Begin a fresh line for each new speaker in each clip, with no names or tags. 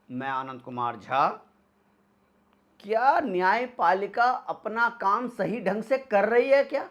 मैं आनंद कुमार झा। क्या न्यायपालिका अपना काम सही ढंग से कर रही है क्या?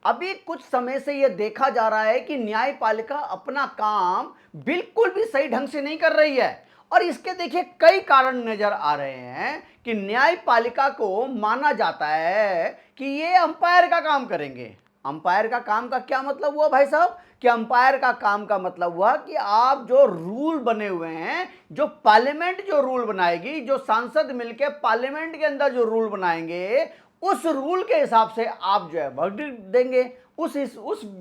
अभी कुछ समय से यह देखा जा रहा है कि न्यायपालिका अपना काम बिल्कुल भी सही ढंग से नहीं कर रही है। और इसके देखिए कई कारण नजर आ रहे हैं कि न्यायपालिका को माना जाता है कि ये अंपायर का काम करेंगे। अंपायर का काम का क्या मतलब हुआ भाई साहब? कि अंपायर का काम का मतलब हुआ कि आप जो रूल बने हुए हैं, जो पार्लियामेंट जो रूल बनाएगी, जो सांसद मिलकर पार्लियामेंट के अंदर जो रूल बनाएंगे, उस रूल के हिसाब से आप जो है वर्डिक्ट देंगे, उस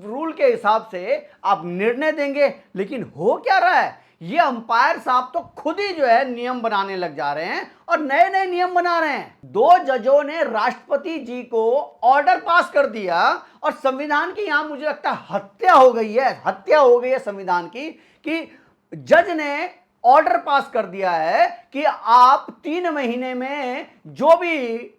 रूल के हिसाब से आप निर्णय देंगे। लेकिन हो क्या रहा है, ये अंपायर साहब तो खुद ही जो है नियम बनाने लग जा रहे हैं और नए नए नियम बना रहे हैं। दो जजों ने राष्ट्रपति जी को ऑर्डर पास कर दिया और संविधान की यहां मुझे लगता है हत्या हो गई है संविधान की, कि जज ने ऑर्डर पास कर दिया है कि आप 3 महीने में जो भी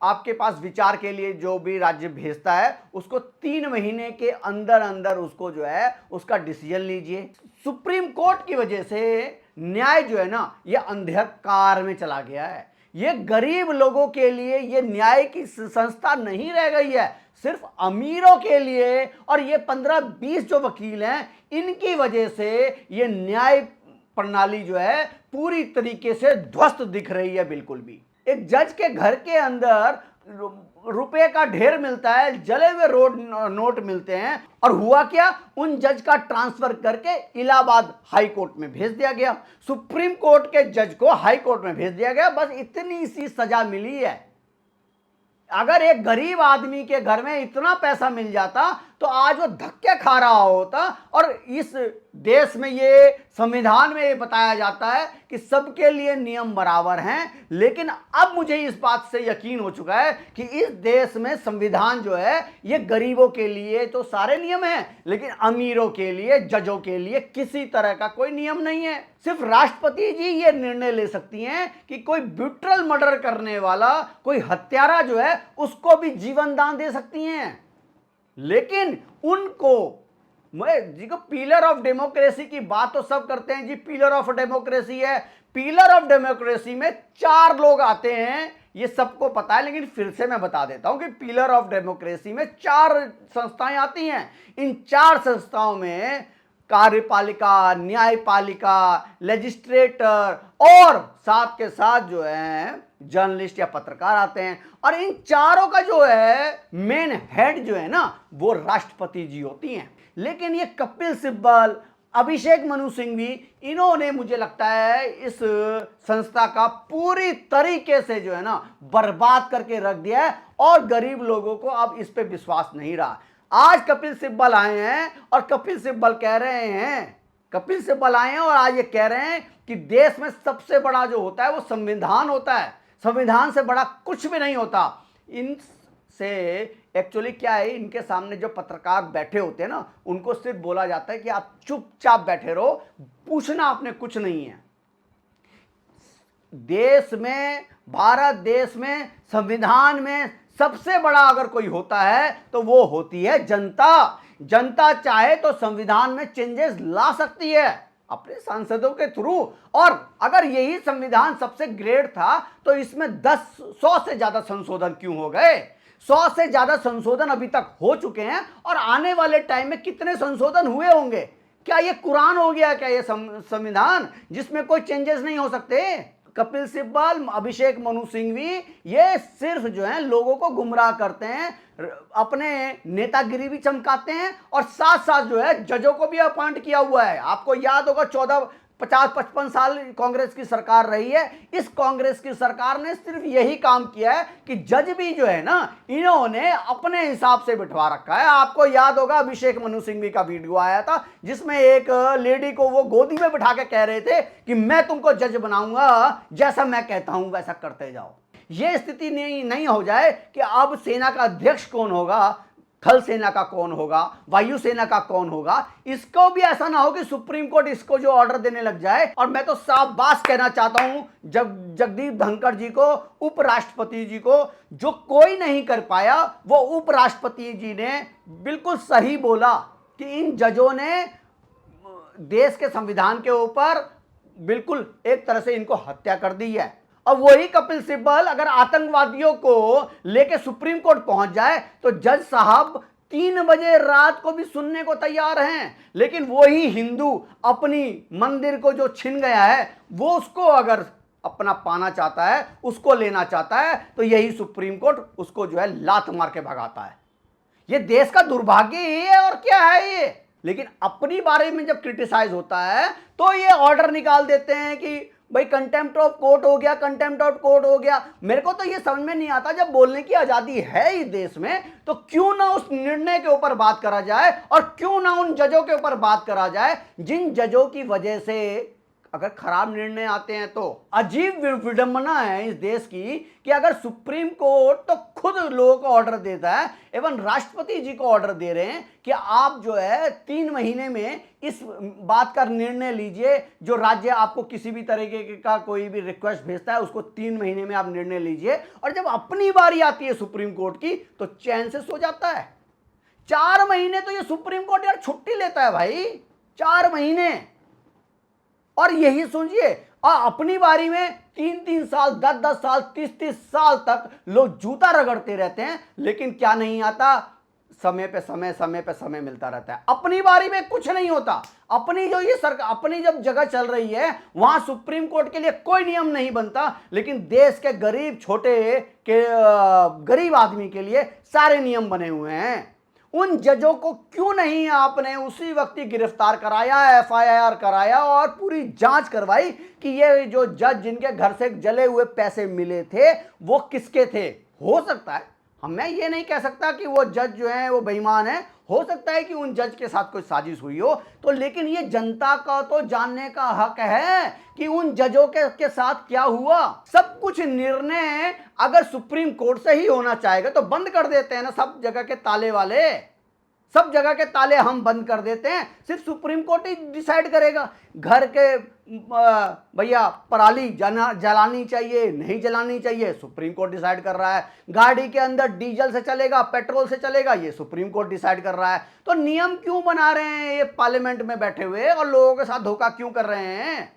आपके पास विचार के लिए जो भी राज्य भेजता है उसको 3 महीने के अंदर अंदर उसको जो है उसका डिसीजन लीजिए। सुप्रीम कोर्ट की वजह से न्याय जो है ना ये अंधकार में चला गया है। ये गरीब लोगों के लिए ये न्याय की संस्था नहीं रह गई है, सिर्फ अमीरों के लिए। और ये 15-20 जो वकील हैं इनकी वजह से ये न्याय प्रणाली जो है पूरी तरीके से ध्वस्त दिख रही है। बिल्कुल भी एक जज के घर के अंदर रुपए का ढेर मिलता है, जले हुए नोट मिलते हैं। और हुआ क्या, उन जज का ट्रांसफर करके इलाहाबाद हाई कोर्ट में भेज दिया गया, सुप्रीम कोर्ट के जज को हाई कोर्ट में भेज दिया गया। बस इतनी सी सजा मिली है। अगर एक गरीब आदमी के घर में इतना पैसा मिल जाता तो आज वो धक्के खा रहा होता। और इस देश में ये संविधान में ये बताया जाता है कि सबके लिए नियम बराबर हैं। लेकिन अब मुझे इस बात से यकीन हो चुका है कि इस देश में संविधान जो है ये गरीबों के लिए तो सारे नियम हैं, लेकिन अमीरों के लिए, जजों के लिए किसी तरह का कोई नियम नहीं है। सिर्फ राष्ट्रपति जी ये निर्णय ले सकती हैं कि कोई ब्रूटल मर्डर करने वाला, कोई हत्यारा जो है उसको भी जीवन दान दे सकती हैं। लेकिन उनको, मैं जी को पिलर ऑफ डेमोक्रेसी की बात तो सब करते हैं जी, पिलर ऑफ डेमोक्रेसी है। पिलर ऑफ डेमोक्रेसी में 4 लोग आते हैं, ये सबको पता है, लेकिन फिर से मैं बता देता हूं कि पिलर ऑफ डेमोक्रेसी में 4 संस्थाएं आती हैं। इन 4 संस्थाओं में कार्यपालिका, न्यायपालिका, लेजिस्लेटर और साथ के साथ जो है जर्नलिस्ट या पत्रकार आते हैं। और इन चारों का जो है मेन हेड जो है ना वो राष्ट्रपति जी होती हैं। लेकिन ये कपिल सिब्बल, अभिषेक मनु सिंघवी, इन्होंने मुझे लगता है इस संस्था का पूरी तरीके से जो है ना बर्बाद करके रख दिया है और गरीब लोगों को अब इस पे विश्वास नहीं रहा। आज कपिल सिब्बल आए हैं और कपिल सिब्बल आए हैं और आज ये कह रहे हैं कि देश में सबसे बड़ा जो होता है वो संविधान होता है, संविधान से बड़ा कुछ भी नहीं होता। इनसे एक्चुअली क्या है, इनके सामने जो पत्रकार बैठे होते हैं ना उनको सिर्फ बोला जाता है कि आप चुपचाप बैठे रहो, पूछना आपने कुछ नहीं है। देश में, भारत देश में, संविधान में सबसे बड़ा अगर कोई होता है तो वो होती है जनता। जनता चाहे तो संविधान में चेंजेस ला सकती है अपने सांसदों के थ्रू। और अगर यही संविधान सबसे ग्रेट था तो इसमें 100 से ज्यादा संशोधन क्यों हो गए? 100 से ज्यादा संशोधन अभी तक हो चुके हैं और आने वाले टाइम में कितने संशोधन हुए होंगे? क्या ये कुरान हो गया क्या, ये संविधान जिसमें कोई चेंजेस नहीं हो सकते? कपिल सिब्बल, अभिषेक मनु सिंघवी ये सिर्फ जो है लोगों को गुमराह करते हैं, अपने नेतागिरी भी चमकाते हैं और साथ साथ जो है जजों को भी अपॉइंट किया हुआ है। आपको याद होगा 50-55 साल कांग्रेस की सरकार रही है। इस कांग्रेस की सरकार ने सिर्फ यही काम किया है कि जज भी जो है ना इन्होंने अपने हिसाब से बिठवा रखा है। आपको याद होगा अभिषेक मनु सिंघवी का वीडियो आया था जिसमें एक लेडी को वो गोदी में बिठा के कह रहे थे कि मैं तुमको जज बनाऊंगा, जैसा मैं कहता हूं वैसा करते जाओ। ये स्थिति नहीं हो जाए कि अब सेना का अध्यक्ष कौन होगा, थल सेना का कौन होगा, वायुसेना का कौन होगा, इसको भी ऐसा ना हो कि सुप्रीम कोर्ट इसको जो ऑर्डर देने लग जाए। और मैं तो साफ बात कहना चाहता हूं जगदीप धनखड़ जी को, उपराष्ट्रपति जी को, जो कोई नहीं कर पाया वो उपराष्ट्रपति जी ने बिल्कुल सही बोला कि इन जजों ने देश के संविधान के ऊपर बिल्कुल एक तरह से इनको हत्या कर दी है। अब वही कपिल सिब्बल अगर आतंकवादियों को लेके सुप्रीम कोर्ट पहुंच जाए तो जज साहब 3 बजे रात को भी सुनने को तैयार हैं। लेकिन वही हिंदू अपनी मंदिर को जो छिन गया है वो उसको अगर अपना पाना चाहता है, उसको लेना चाहता है, तो यही सुप्रीम कोर्ट उसको जो है लात मार के भगाता है। ये देश का दुर्भाग्य ही है और क्या है ये। लेकिन अपनी बारे में जब क्रिटिसाइज होता है तो ये ऑर्डर निकाल देते हैं कि भाई कंटेम्प्ट ऑफ कोर्ट हो गया, कंटेम्प्ट ऑफ कोर्ट हो गया। मेरे को तो ये समझ में नहीं आता, जब बोलने की आजादी है इस देश में तो क्यों ना उस निर्णय के ऊपर बात करा जाए और क्यों ना उन जजों के ऊपर बात करा जाए जिन जजों की वजह से अगर खराब निर्णय आते हैं। तो अजीब विडंबना है इस देश की कि अगर सुप्रीम कोर्ट तो खुद लोगों को ऑर्डर देता है, एवं राष्ट्रपति जी को ऑर्डर दे रहे हैं कि आप जो है 3 महीने में इस बात का निर्णय लीजिए। जो राज्य आपको किसी भी तरीके का कोई भी रिक्वेस्ट भेजता है उसको 3 महीने में आप निर्णय लीजिए, और जब अपनी बारी आती है सुप्रीम कोर्ट की तो चैन से सो जाता है। 4 महीने तो ये सुप्रीम कोर्ट यार छुट्टी लेता है भाई, 4 महीने। और यही समझिए अपनी बारी में 3-3 साल, 10-10 साल, 30-30 साल तक लोग जूता रगड़ते रहते हैं, लेकिन क्या नहीं आता, समय पे समय मिलता रहता है। अपनी बारी में कुछ नहीं होता। अपनी जो ये सरकार अपनी जब जगह चल रही है वहां सुप्रीम कोर्ट के लिए कोई नियम नहीं बनता, लेकिन देश के गरीब छोटे के गरीब आदमी के लिए सारे नियम बने हुए हैं। उन जजों को क्यों नहीं आपने उसी वक्त ही गिरफ्तार कराया, एफआईआर कराया और पूरी जांच करवाई कि ये जो जज जिनके घर से जले हुए पैसे मिले थे वो किसके थे। हो सकता है, मैं ये नहीं कह सकता कि वो जज जो है वो बेईमान है, हो सकता है कि उन जज के साथ कोई साजिश हुई हो, तो लेकिन ये जनता का तो जानने का हक है कि उन जजों के साथ क्या हुआ। सब कुछ निर्णय अगर सुप्रीम कोर्ट से ही होना चाहेगा तो बंद कर देते हैं ना सब जगह के ताले वाले, सब जगह के ताले हम बंद कर देते हैं, सिर्फ सुप्रीम कोर्ट ही डिसाइड करेगा। घर के भैया पराली जलानी चाहिए नहीं जलानी चाहिए, सुप्रीम कोर्ट डिसाइड कर रहा है। गाड़ी के अंदर डीजल से चलेगा पेट्रोल से चलेगा, ये सुप्रीम कोर्ट डिसाइड कर रहा है। तो नियम क्यों बना रहे हैं ये पार्लियामेंट में बैठे हुए और लोगों के साथ धोखा क्यों कर रहे हैं।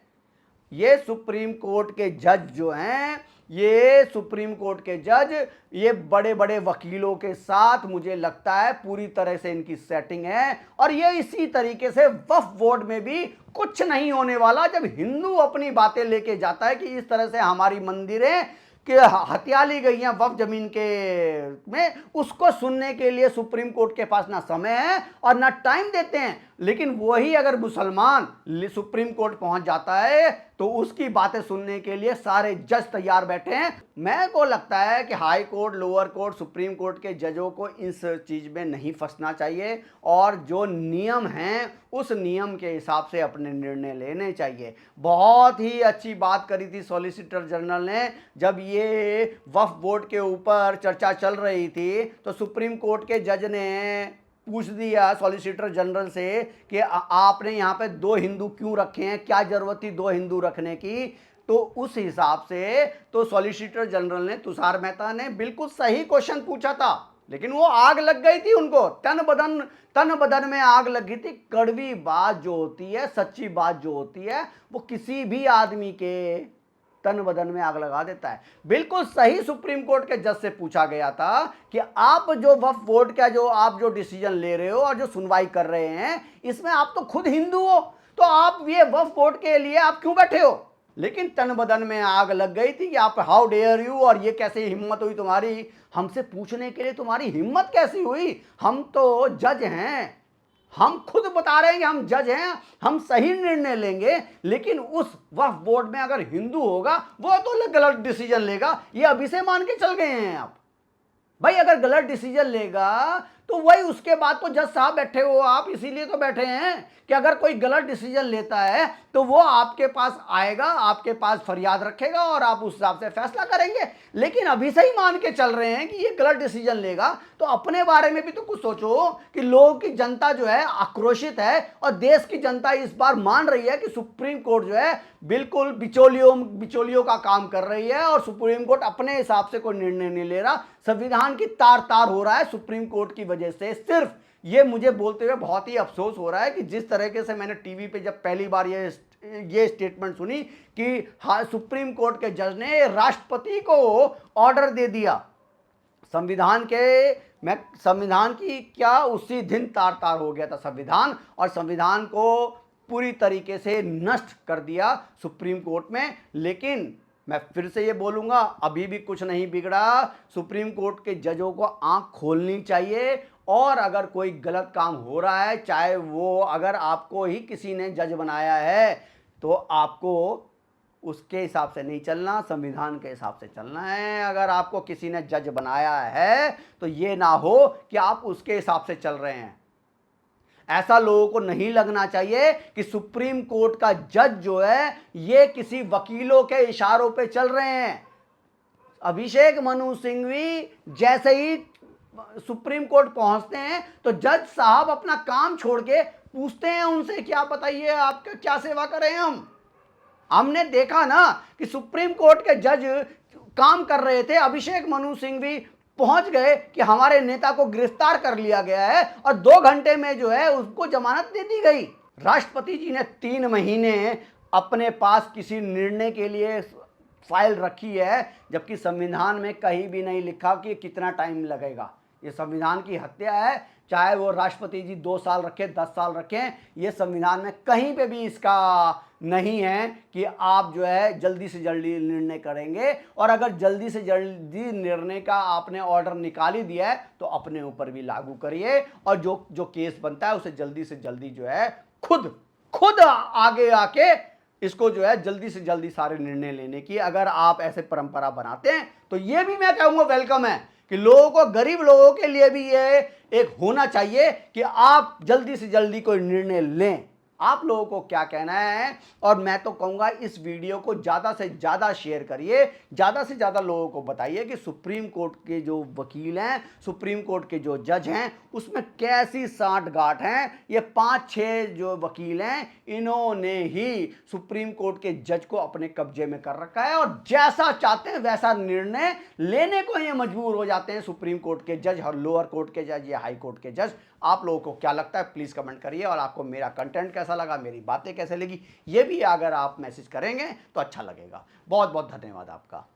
ये सुप्रीम कोर्ट के जज जो हैं, ये सुप्रीम कोर्ट के जज ये बड़े बड़े वकीलों के साथ मुझे लगता है पूरी तरह से इनकी सेटिंग है। और ये इसी तरीके से वक्फ बोर्ड में भी कुछ नहीं होने वाला। जब हिंदू अपनी बातें लेके जाता है कि इस तरह से हमारी मंदिरें कि हत्या ली गई हैं वक्फ जमीन के में, उसको सुनने के लिए सुप्रीम कोर्ट के पास ना समय है और ना टाइम देते हैं। लेकिन वही अगर मुसलमान सुप्रीम कोर्ट पहुंच जाता है तो उसकी बातें सुनने के लिए सारे जज तैयार बैठे हैं। मैं को लगता है कि high court, lower court, supreme court के जजों को इस चीज़ में नहीं फंसना चाहिए और जो नियम हैं उस नियम के हिसाब से अपने निर्णय लेने चाहिए। बहुत ही अच्छी बात करी थी सॉलिसिटर जनरल ने, जब ये वक्फ बोर्ड के ऊपर चर्चा चल रही थी तो सुप्रीम कोर्ट के जज ने पूछ दिया सॉलिसिटर जनरल से कि आपने यहाँ पे 2 हिंदू क्यों रखे हैं, क्या जरूरत थी 2 हिंदू रखने की। तो उस हिसाब से तो सॉलिसिटर जनरल ने, तुषार मेहता ने बिल्कुल सही क्वेश्चन पूछा था, लेकिन वो आग लग गई थी उनको, तन बदन में आग लगी थी। कड़वी बात जो होती है, सच्ची बात जो होती है, वो किसी भी आदमी के तन बदन में आग लगा देता है। बिल्कुल सही सुप्रीम कोर्ट के जज से पूछा गया था कि आप जो वक्फ बोर्ड का जो आप जो डिसीजन ले रहे हो और जो सुनवाई कर रहे हैं, इसमें आप तो खुद हिंदू हो, तो आप ये वक्फ बोर्ड के लिए आप क्यों बैठे हो। लेकिन तन बदन में आग लग गई थी कि आप हाउ डेयर यू, और ये कैसे हिम्मत हुई तुम्हारी हमसे पूछने के लिए, तुम्हारी हिम्मत कैसी हुई। हम तो जज हैं, हम खुद बता रहे हैं कि हम जज हैं, हम सही निर्णय लेंगे। लेकिन उस वक्फ बोर्ड में अगर हिंदू होगा वो तो गलत डिसीजन लेगा, ये अभी से मान के चल गए हैं आप। भाई अगर गलत डिसीजन लेगा तो वही उसके बाद तो जज साहब बैठे हो आप, इसीलिए तो बैठे हैं कि अगर कोई गलत डिसीजन लेता है तो वो आपके पास आएगा, आपके पास फरियाद रखेगा और आप उस हिसाब से फैसला करेंगे। लेकिन अभी से ही मान के चल रहे हैं कि ये गलत डिसीजन लेगा, तो अपने बारे में भी तो कुछ सोचो कि लोगों की जनता जो है आक्रोशित है और देश की जनता इस बार मान रही है कि सुप्रीम कोर्ट जो है बिल्कुल बिचौलियों का काम कर रही है और सुप्रीम कोर्ट अपने हिसाब से कोई निर्णय नहीं ले रहा। संविधान की तार तार हो रहा है सुप्रीम कोर्ट की वजह से। सिर्फ ये मुझे बोलते हुए बहुत ही अफसोस हो रहा है कि जिस तरीके से मैंने टीवी पे जब पहली बार ये ये स्टेटमेंट सुनी कि हाँ, सुप्रीम कोर्ट के जज ने राष्ट्रपति को ऑर्डर दे दिया संविधान की क्या उसी दिन तार तार हो गया था संविधान, और संविधान को पूरी तरीके से नष्ट कर दिया सुप्रीम कोर्ट में। लेकिन मैं फिर से ये बोलूँगा, अभी भी कुछ नहीं बिगड़ा। सुप्रीम कोर्ट के जजों को आंख खोलनी चाहिए, और अगर कोई गलत काम हो रहा है, चाहे वो अगर आपको ही किसी ने जज बनाया है, तो आपको उसके हिसाब से नहीं चलना, संविधान के हिसाब से चलना है। अगर आपको किसी ने जज बनाया है तो ये ना हो कि आप उसके हिसाब से चल रहे हैं। ऐसा लोगों को नहीं लगना चाहिए कि सुप्रीम कोर्ट का जज जो है ये किसी वकीलों के इशारों पे चल रहे हैं। अभिषेक मनु सिंघवी जैसे ही सुप्रीम कोर्ट पहुंचते हैं तो जज साहब अपना काम छोड़ के पूछते हैं उनसे, क्या बताइए आपका क्या सेवा करें हम। हमने देखा ना कि सुप्रीम कोर्ट के जज काम कर रहे थे, अभिषेक मनु सिंघवी पहुंच गए कि हमारे नेता को गिरफ्तार कर लिया गया है, और 2 घंटे में जो है उसको जमानत दे दी गई। राष्ट्रपति जी ने 3 महीने अपने पास किसी निर्णय के लिए फाइल रखी है, जबकि संविधान में कहीं भी नहीं लिखा कि कितना टाइम लगेगा। ये संविधान की हत्या है। चाहे वो राष्ट्रपति जी 2 साल रखें, 10 साल रखें, ये संविधान में कहीं पे भी इसका नहीं है कि आप जो है जल्दी से जल्दी निर्णय करेंगे। और अगर जल्दी से जल्दी निर्णय का आपने ऑर्डर निकाल ही दिया है तो अपने ऊपर भी लागू करिए, और जो केस बनता है उसे जल्दी से जल्दी जो है खुद आगे आके इसको जो है जल्दी से जल्दी सारे निर्णय लेने की अगर आप ऐसे परंपरा बनाते हैं तो ये भी मैं कहूँगा वेलकम है कि लोगों को, गरीब लोगों के लिए भी ये एक होना चाहिए कि आप जल्दी से जल्दी कोई निर्णय लें। आप लोगों को क्या कहना है? और मैं तो कहूँगा इस वीडियो को ज़्यादा से ज़्यादा शेयर करिए, ज़्यादा से ज़्यादा लोगों को बताइए कि सुप्रीम कोर्ट के जो वकील हैं, सुप्रीम कोर्ट के जो जज हैं, उसमें कैसी सांठ-गांठ हैं। ये 5-6 जो वकील हैं, इन्होंने ही सुप्रीम कोर्ट के जज को अपने कब्जे में कर रखा है, और जैसा चाहते हैं वैसा निर्णय लेने को ये मजबूर हो जाते हैं सुप्रीम कोर्ट के जज और लोअर कोर्ट के जज या हाई कोर्ट के जज। आप लोगों को क्या लगता है प्लीज़ कमेंट करिए, और आपको मेरा कंटेंट कैसा लगा, मेरी बातें कैसे लगी, ये भी अगर आप मैसेज करेंगे तो अच्छा लगेगा। बहुत बहुत धन्यवाद आपका।